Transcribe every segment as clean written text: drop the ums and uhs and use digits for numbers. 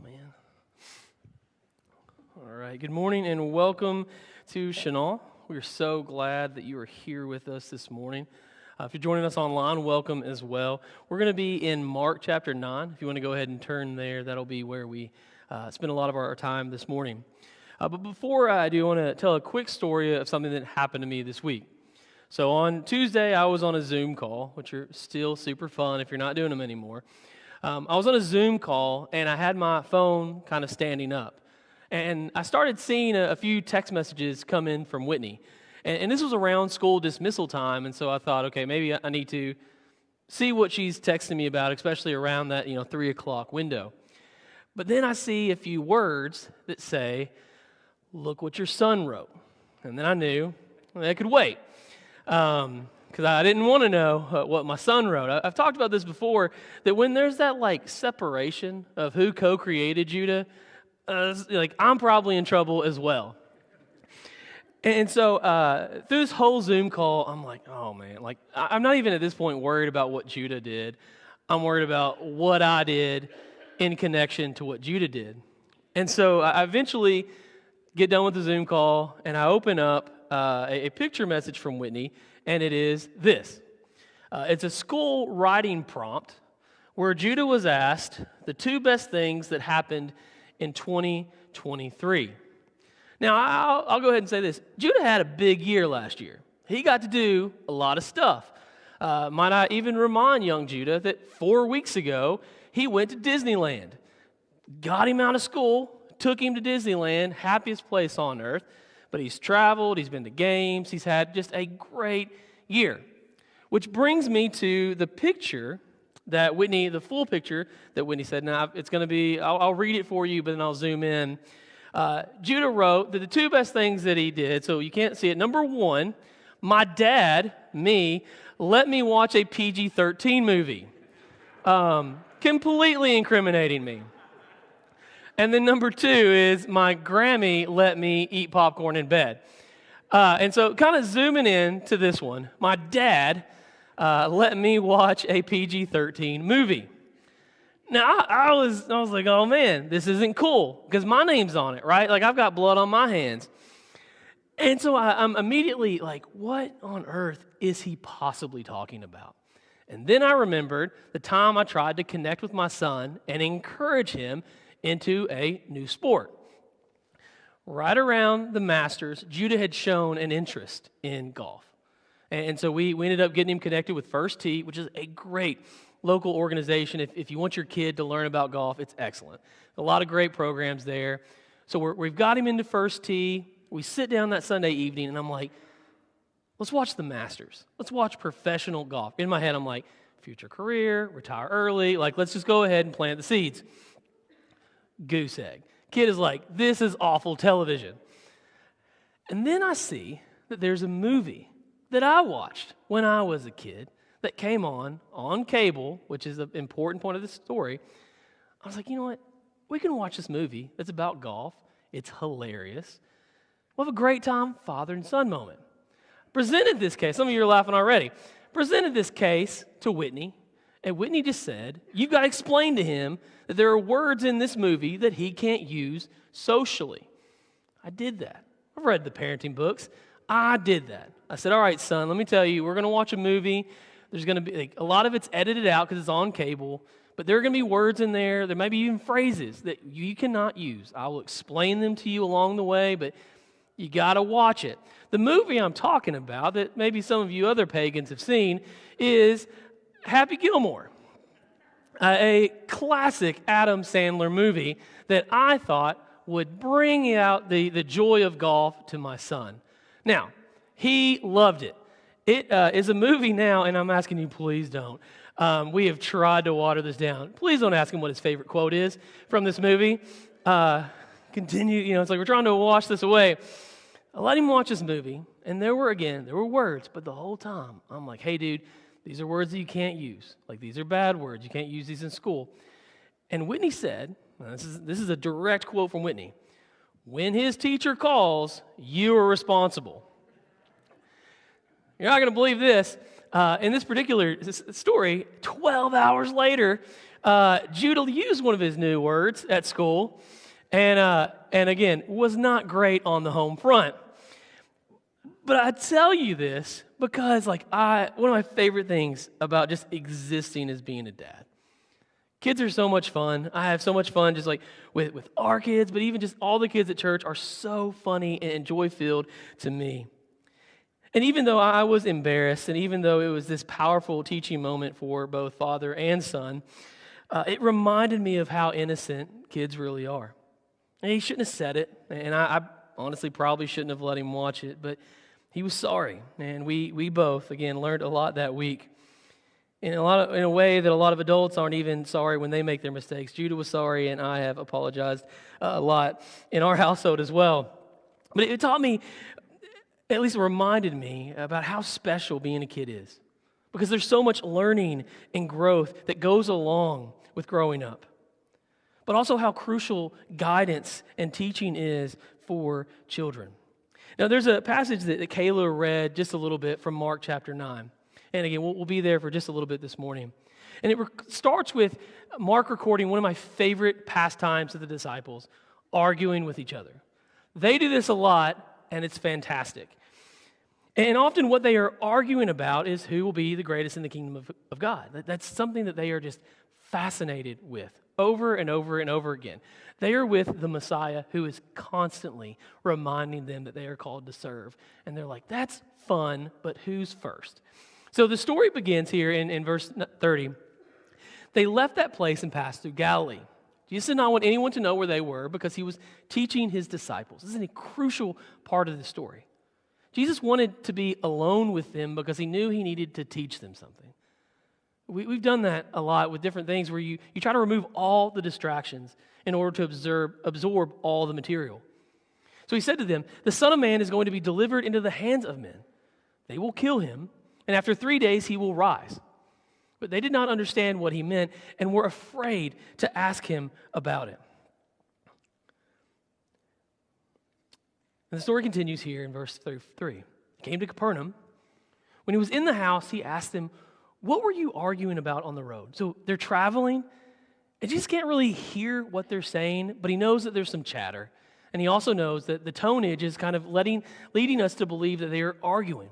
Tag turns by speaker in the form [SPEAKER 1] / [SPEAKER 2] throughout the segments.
[SPEAKER 1] man. All right, good morning and welcome to Chenal. We're so glad that you are here with us this morning. If you're joining us online, welcome as well. We're going to be in Mark chapter 9. If you want to go ahead and turn there, that'll be where we spend a lot of our time this morning. But before I do, I want to tell a quick story of something that happened to me this week. So on Tuesday, I was on a Zoom call, which are still super fun if you're not doing them anymore. I was on a Zoom call, and I had my phone kind of standing up. And I started seeing a few text messages come in from Whitney. And this was around school dismissal time, and so I thought, okay, maybe I need to see what she's texting me about, especially around that 3 o'clock window. But then I see a few words that say, "Look what your son wrote." And then I knew I could wait, because I didn't want to know what my son wrote. I've talked about this before, that when there's that separation of who co-created Judah, I'm probably in trouble as well. And so through this whole Zoom call, I'm like, oh man, I'm not even at this point worried about what Judah did. I'm worried about what I did in connection to what Judah did. And so I eventually get done with the Zoom call, and I open up a picture message from Whitney, and it is this. It's a school writing prompt where Judah was asked the 2 best things that happened in 2023. Now, I'll go ahead and say this. Judah had a big year last year. He got to do a lot of stuff. Might I even remind young Judah that 4 weeks ago, he went to Disneyland, got him out of school, took him to Disneyland, happiest place on earth. But he's traveled, he's been to games, he's had just a great year. Which brings me to the picture that Whitney, the full picture that Whitney said. Now, it's going to be, I'll read it for you, but then I'll zoom in. Judah wrote that the 2 best things that he did, so you can't see it. Number 1, my dad, me, let me watch a PG-13 movie. Completely incriminating me. And then number 2 is my Grammy let me eat popcorn in bed. And so kind of zooming in to this one, my dad let me watch a PG-13 movie. Now, I was like, oh man, this isn't cool, because my name's on it, right? I've got blood on my hands. And so I'm immediately like, what on earth is he possibly talking about? And then I remembered the time I tried to connect with my son and encourage him into a new sport. Right around the Masters, Judah had shown an interest in golf. And so we ended up getting him connected with First Tee, which is a great local organization. If you want your kid to learn about golf, it's excellent. A lot of great programs there. So we've got him into First Tee. We sit down that Sunday evening, and I'm like, let's watch the Masters. Let's watch professional golf. In my head, I'm like, future career, retire early. Let's just go ahead and plant the seeds. Goose egg. Kid is like, this is awful television. And then I see that there's a movie that I watched when I was a kid that came on cable, which is an important point of the story. I was like, you know what? We can watch this movie that's about golf. It's hilarious. We'll have a great time, father and son moment. Presented this case. Some of you are laughing already. Presented this case to Whitney. And Whitney just said, you've got to explain to him that there are words in this movie that he can't use socially. I did that. I've read the parenting books. I did that. I said, all right, son, let me tell you, we're going to watch a movie. There's going to be, a lot of it's edited out because it's on cable, but there are going to be words in there. There may be even phrases that you cannot use. I will explain them to you along the way, but you got to watch it. The movie I'm talking about, that maybe some of you other pagans have seen, is Happy Gilmore, a classic Adam Sandler movie that I thought would bring out the joy of golf to my son. Now, he loved it. It is a movie now, and I'm asking you, please don't. We have tried to water this down. Please don't ask him what his favorite quote is from this movie. Continue, it's like we're trying to wash this away. I let him watch this movie, and there were words, but the whole time, I'm like, hey, dude, these are words that you can't use. These are bad words. You can't use these in school. And Whitney said, this is a direct quote from Whitney, when his teacher calls, you are responsible. You're not going to believe this. In this particular story, 12 hours later, Judah used one of his new words at school, and again, was not great on the home front. But I tell you this because, one of my favorite things about just existing is being a dad. Kids are so much fun. I have so much fun just with our kids, but even just all the kids at church are so funny and joy-filled to me. And even though I was embarrassed, and even though it was this powerful teaching moment for both father and son, it reminded me of how innocent kids really are. And he shouldn't have said it, and I honestly probably shouldn't have let him watch it, but he was sorry. And we both, again, learned a lot that week. In a way that a lot of adults aren't even sorry when they make their mistakes. Judah was sorry, and I have apologized a lot in our household as well. But it taught me, at least reminded me, about how special being a kid is. Because there's so much learning and growth that goes along with growing up. But also how crucial guidance and teaching is for children. Now, there's a passage that Kayla read just a little bit from Mark chapter 9. And again, we'll be there for just a little bit this morning. And it starts with Mark recording one of my favorite pastimes of the disciples, arguing with each other. They do this a lot, and it's fantastic. And often what they are arguing about is who will be the greatest in the kingdom of God. That's something that they are just fascinated with over and over and over again. They are with the Messiah who is constantly reminding them that they are called to serve. And they're like, that's fun, but who's first? So the story begins here in verse 30. They left that place and passed through Galilee. Jesus did not want anyone to know where they were because he was teaching his disciples. This is a crucial part of the story. Jesus wanted to be alone with them because he knew he needed to teach them something. We've done that a lot with different things where you try to remove all the distractions in order to absorb all the material. So he said to them, the Son of Man is going to be delivered into the hands of men. They will kill him, and after 3 days he will rise. But they did not understand what he meant and were afraid to ask him about it. And the story continues here in verse 33. He came to Capernaum. When he was in the house, he asked them, what were you arguing about on the road? So they're traveling, and Jesus can't really hear what they're saying, but he knows that there's some chatter. And he also knows that the tonnage is kind of leading us to believe that they are arguing.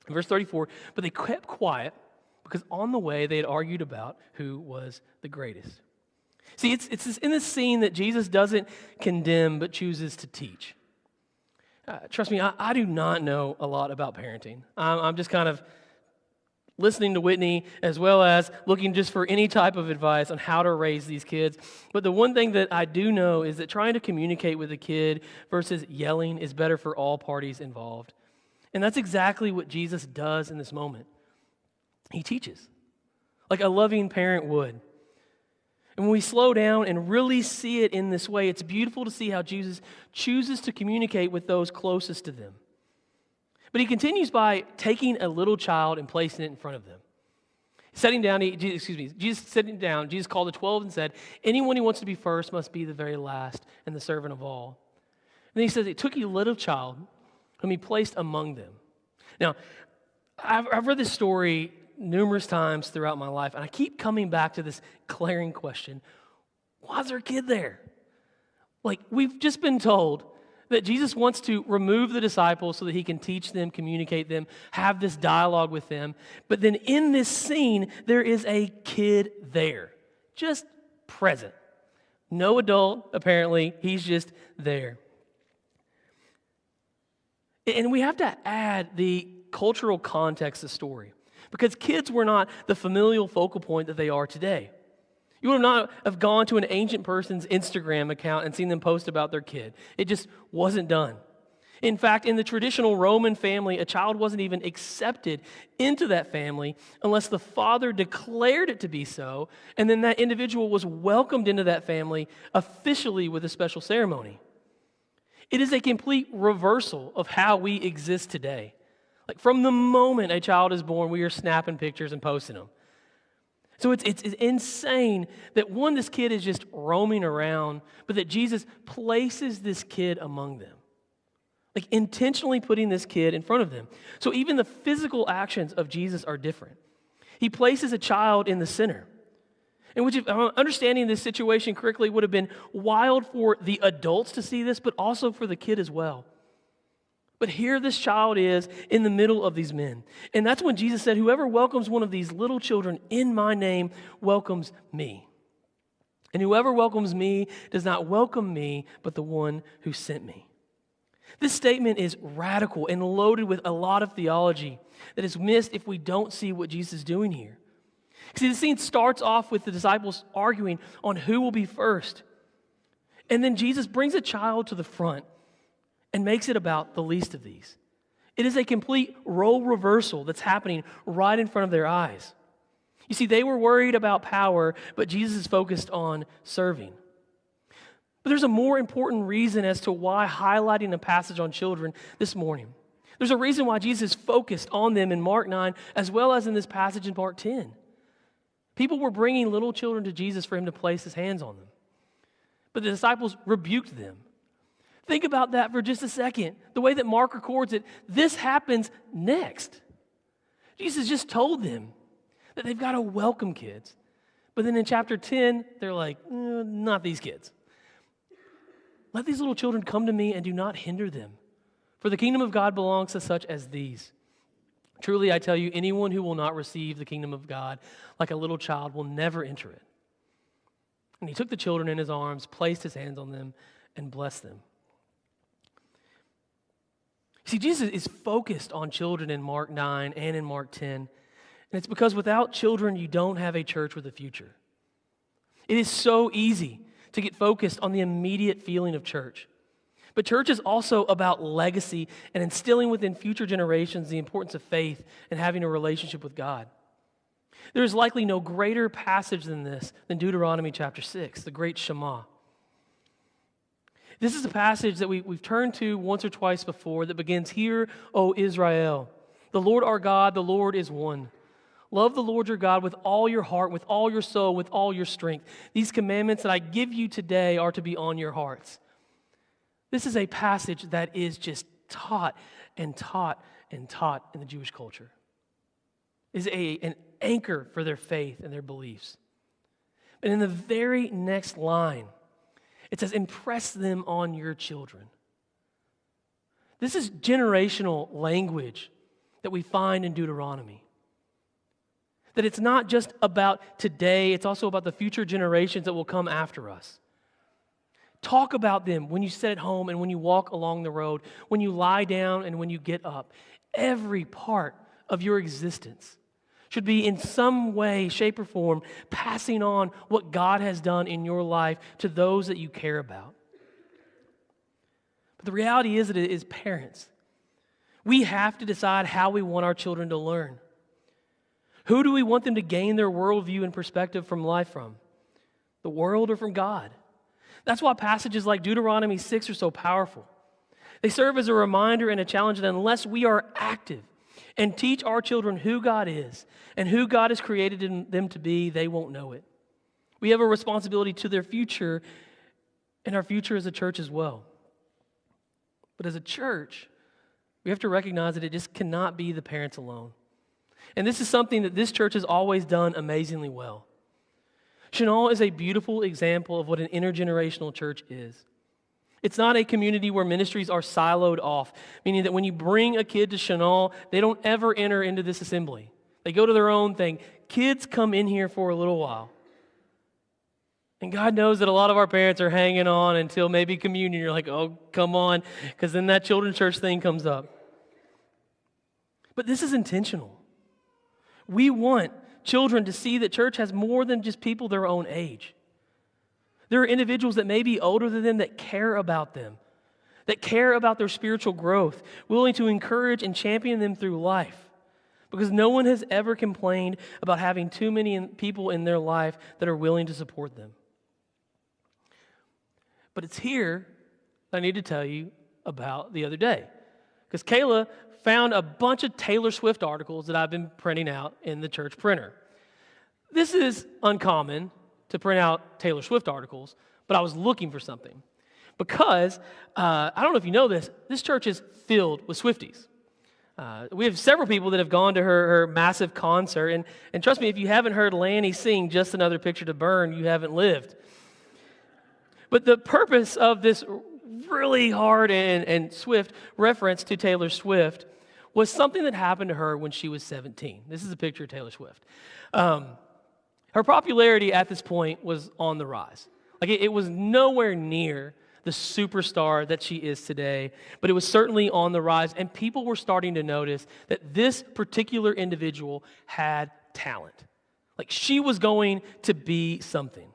[SPEAKER 1] In verse 34, but they kept quiet because on the way they had argued about who was the greatest. See, it's in this scene that Jesus doesn't condemn but chooses to teach. Trust me, I do not know a lot about parenting. I'm just kind of listening to Whitney as well as looking just for any type of advice on how to raise these kids. But the one thing that I do know is that trying to communicate with a kid versus yelling is better for all parties involved. And that's exactly what Jesus does in this moment. He teaches, like a loving parent would. And when we slow down and really see it in this way, it's beautiful to see how Jesus chooses to communicate with those closest to them. But he continues by taking a little child and placing it in front of them. Jesus sitting down, Jesus called the 12 and said, anyone who wants to be first must be the very last and the servant of all. And then he says, it took a little child whom he placed among them. Now, I've read this story numerous times throughout my life, and I keep coming back to this glaring question. Why is there a kid there? Like, we've just been told that Jesus wants to remove the disciples so that he can teach them, communicate them, have this dialogue with them. But then in this scene, there is a kid there, just present. No adult, apparently. He's just there. And we have to add the cultural context of the story because kids were not the familial focal point that they are today. You would not have gone to an ancient person's Instagram account and seen them post about their kid. It just wasn't done. In fact, in the traditional Roman family, a child wasn't even accepted into that family unless the father declared it to be so, and then that individual was welcomed into that family officially with a special ceremony. It is a complete reversal of how we exist today. Like from the moment a child is born, we are snapping pictures and posting them. So it's insane that this kid is just roaming around, but that Jesus places this kid among them. Like intentionally putting this kid in front of them. So even the physical actions of Jesus are different. He places a child in the center. And which, if I'm understanding this situation correctly, would have been wild for the adults to see this, but also for the kid as well. But here this child is in the middle of these men. And that's when Jesus said, whoever welcomes one of these little children in my name welcomes me. And whoever welcomes me does not welcome me, but the one who sent me. This statement is radical and loaded with a lot of theology that is missed if we don't see what Jesus is doing here. See, the scene starts off with the disciples arguing on who will be first. And then Jesus brings a child to the front and makes it about the least of these. It is a complete role reversal that's happening right in front of their eyes. You see, they were worried about power, but Jesus is focused on serving. But there's a more important reason as to why highlighting a passage on children this morning. There's a reason why Jesus focused on them in Mark 9 as well as in this passage in Mark 10. People were bringing little children to Jesus for him to place his hands on them. But the disciples rebuked them. Think about that for just a second. The way that Mark records it, this happens next. Jesus just told them that they've got to welcome kids. But then in chapter 10, they're like, not these kids. Let these little children come to me and do not hinder them. For the kingdom of God belongs to such as these. Truly, I tell you, anyone who will not receive the kingdom of God like a little child will never enter it. And he took the children in his arms, placed his hands on them, and blessed them. See, Jesus is focused on children in Mark 9 and in Mark 10. And it's because without children, you don't have a church with a future. It is so easy to get focused on the immediate feeling of church. But church is also about legacy and instilling within future generations the importance of faith and having a relationship with God. There is likely no greater passage than this than Deuteronomy chapter 6, the great Shema. This is a passage that we've turned to once or twice before that begins, "Hear, O Israel, the Lord our God, the Lord is one. Love the Lord your God with all your heart, with all your soul, with all your strength. These commandments that I give you today are to be on your hearts." This is a passage that is just taught and taught and taught in the Jewish culture. It is an anchor for their faith and their beliefs. And in the very next line, it says, "Impress them on your children." This is generational language that we find in Deuteronomy. That it's not just about today, it's also about the future generations that will come after us. Talk about them when you sit at home and when you walk along the road, when you lie down and when you get up. Every part of your existence should be in some way, shape, or form passing on what God has done in your life to those that you care about. But the reality is that it is parents. We have to decide how we want our children to learn. Who do we want them to gain their worldview and perspective from life from? The world or from God? That's why passages like Deuteronomy 6 are so powerful. They serve as a reminder and a challenge that unless we are active and teach our children who God is and who God has created them to be, they won't know it. We have a responsibility to their future and our future as a church as well. But as a church, we have to recognize that it just cannot be the parents alone. And this is something that this church has always done amazingly well. Chenal is a beautiful example of what an intergenerational church is. It's not a community where ministries are siloed off, meaning that when you bring a kid to Chenal, they don't ever enter into this assembly. They go to their own thing. Kids come in here for a little while. And God knows that a lot of our parents are hanging on until maybe communion. You're like, oh, come on, because then that children's church thing comes up. But this is intentional. We want children to see that church has more than just people their own age. There are individuals that may be older than them that care about them, that care about their spiritual growth, willing to encourage and champion them through life. Because no one has ever complained about having too many people in their life that are willing to support them. But it's here that I need to tell you about the other day. Because Kayla found a bunch of Taylor Swift articles that I've been printing out in the church printer. This is uncommon to print out Taylor Swift articles, but I was looking for something. Because, I don't know if you know this church is filled with Swifties. We have several people that have gone to her massive concert, and trust me, if you haven't heard Lanny sing Just Another Picture to Burn, you haven't lived. But the purpose of this really hard and swift reference to Taylor Swift was something that happened to her when she was 17. This is a picture of Taylor Swift. Her popularity at this point was on the rise. Like it was nowhere near the superstar that she is today, but it was certainly on the rise, and people were starting to notice that this particular individual had talent. Like she was going to be something.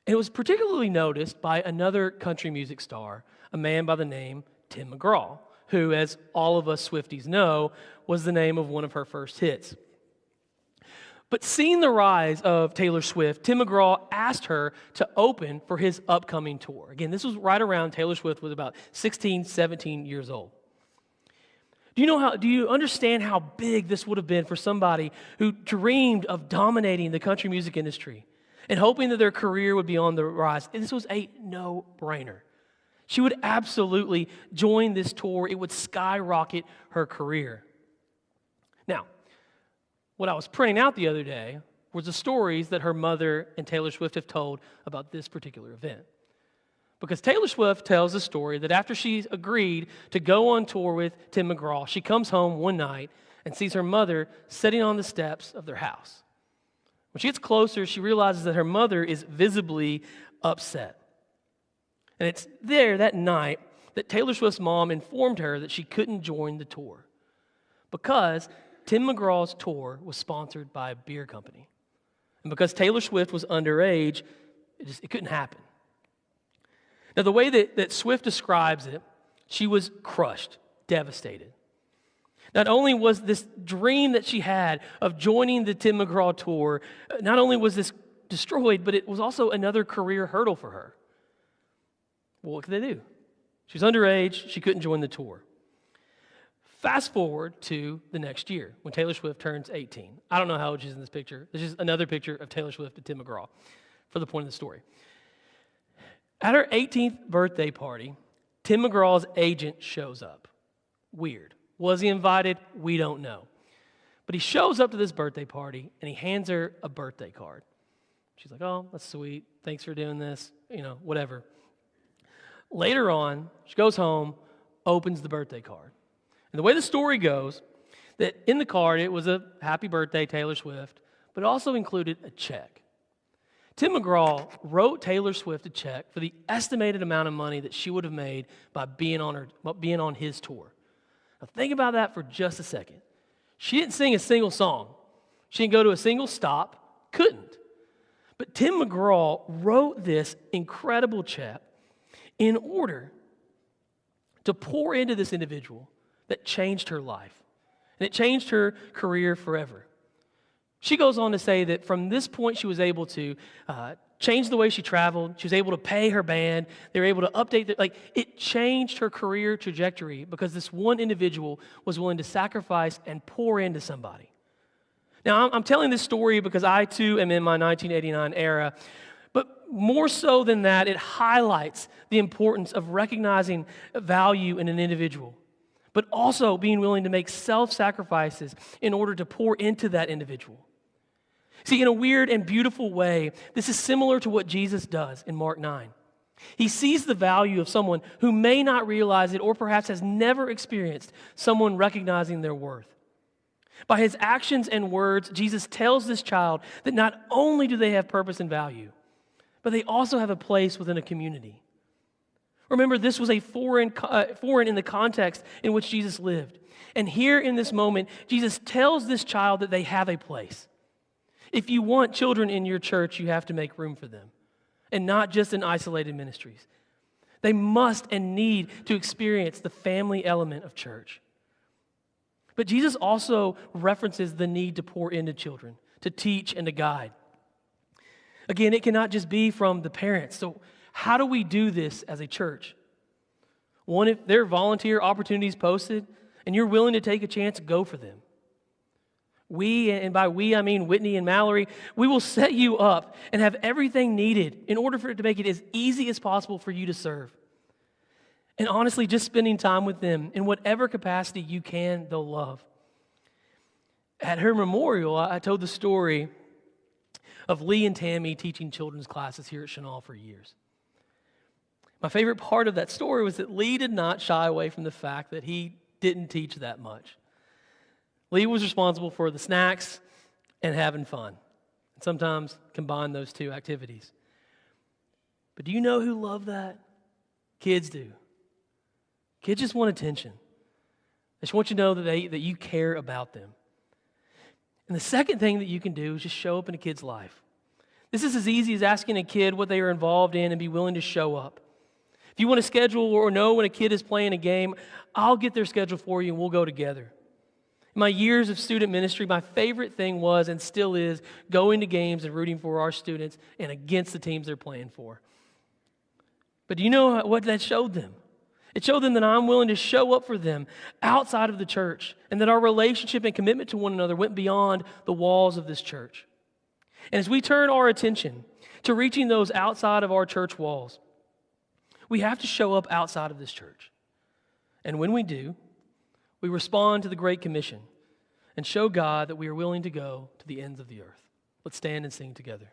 [SPEAKER 1] It was particularly noticed by another country music star, a man by the name Tim McGraw, who, as all of us Swifties know, was the name of one of her first hits. But seeing the rise of Taylor Swift, Tim McGraw asked her to open for his upcoming tour. Again, this was right around Taylor Swift was about 16, 17 years old. Do you understand how big this would have been for somebody who dreamed of dominating the country music industry and hoping that their career would be on the rise? And this was a no-brainer. She would absolutely join this tour. It would skyrocket her career. Now, what I was printing out the other day was the stories that her mother and Taylor Swift have told about this particular event. Because Taylor Swift tells the story that after she's agreed to go on tour with Tim McGraw, she comes home one night and sees her mother sitting on the steps of their house. When she gets closer, she realizes that her mother is visibly upset. And it's there that night that Taylor Swift's mom informed her that she couldn't join the tour because Tim McGraw's tour was sponsored by a beer company. And because Taylor Swift was underage, it couldn't happen. Now, the way that Swift describes it, she was crushed, devastated. Not only was this dream that she had of joining the Tim McGraw tour, not only was this destroyed, but it was also another career hurdle for her. Well, what could they do? She was underage. She couldn't join the tour. Fast forward to the next year when Taylor Swift turns 18. I don't know how old she's in this picture. This is another picture of Taylor Swift and Tim McGraw for the point of the story. At her 18th birthday party, Tim McGraw's agent shows up. Weird. Was he invited? We don't know. But he shows up to this birthday party, and he hands her a birthday card. She's like, oh, that's sweet. Thanks for doing this. Whatever. Later on, she goes home, opens the birthday card. And the way the story goes, that in the card, it was a happy birthday, Taylor Swift, but it also included a check. Tim McGraw wrote Taylor Swift a check for the estimated amount of money that she would have made by being on his tour. Now think about that for just a second. She didn't sing a single song. She didn't go to a single stop. Couldn't. But Tim McGraw wrote this incredible check in order to pour into this individual that changed her life. And it changed her career forever. She goes on to say that from this point she was able to change the way she traveled. She was able to pay her band. They were able to update. It changed her career trajectory because this one individual was willing to sacrifice and pour into somebody. Now, I'm telling this story because I, too, am in my 1989 era. But more so than that, it highlights the importance of recognizing value in an individual, but also being willing to make self-sacrifices in order to pour into that individual. See, in a weird and beautiful way, this is similar to what Jesus does in Mark 9. He sees the value of someone who may not realize it or perhaps has never experienced someone recognizing their worth. By his actions and words, Jesus tells this child that not only do they have purpose and value, but they also have a place within a community. Remember, this was a foreign in the context in which Jesus lived. And here in this moment, Jesus tells this child that they have a place. If you want children in your church, you have to make room for them, and not just in isolated ministries. They must and need to experience the family element of church. But Jesus also references the need to pour into children, to teach and to guide. Again, it cannot just be from the parents. So how do we do this as a church? One, if there are volunteer opportunities posted and you're willing to take a chance, go for them. We, and by we I mean Whitney and Mallory, we will set you up and have everything needed in order for it to make it as easy as possible for you to serve. And honestly, just spending time with them in whatever capacity you can, they'll love. At her memorial, I told the story of Lee and Tammy teaching children's classes here at Chenal for years. My favorite part of that story was that Lee did not shy away from the fact that he didn't teach that much. Lee was responsible for the snacks and having fun. And sometimes combine those two activities. But do you know who loved that? Kids do. Kids just want attention. They just want you to know that you care about them. And the second thing that you can do is just show up in a kid's life. This is as easy as asking a kid what they are involved in and be willing to show up. If you want to schedule or know when a kid is playing a game, I'll get their schedule for you and we'll go together. In my years of student ministry, my favorite thing was and still is going to games and rooting for our students and against the teams they're playing for. But do you know what that showed them? It showed them that I'm willing to show up for them outside of the church and that our relationship and commitment to one another went beyond the walls of this church. And as we turn our attention to reaching those outside of our church walls, we have to show up outside of this church. And when we do, we respond to the Great Commission and show God that we are willing to go to the ends of the earth. Let's stand and sing together.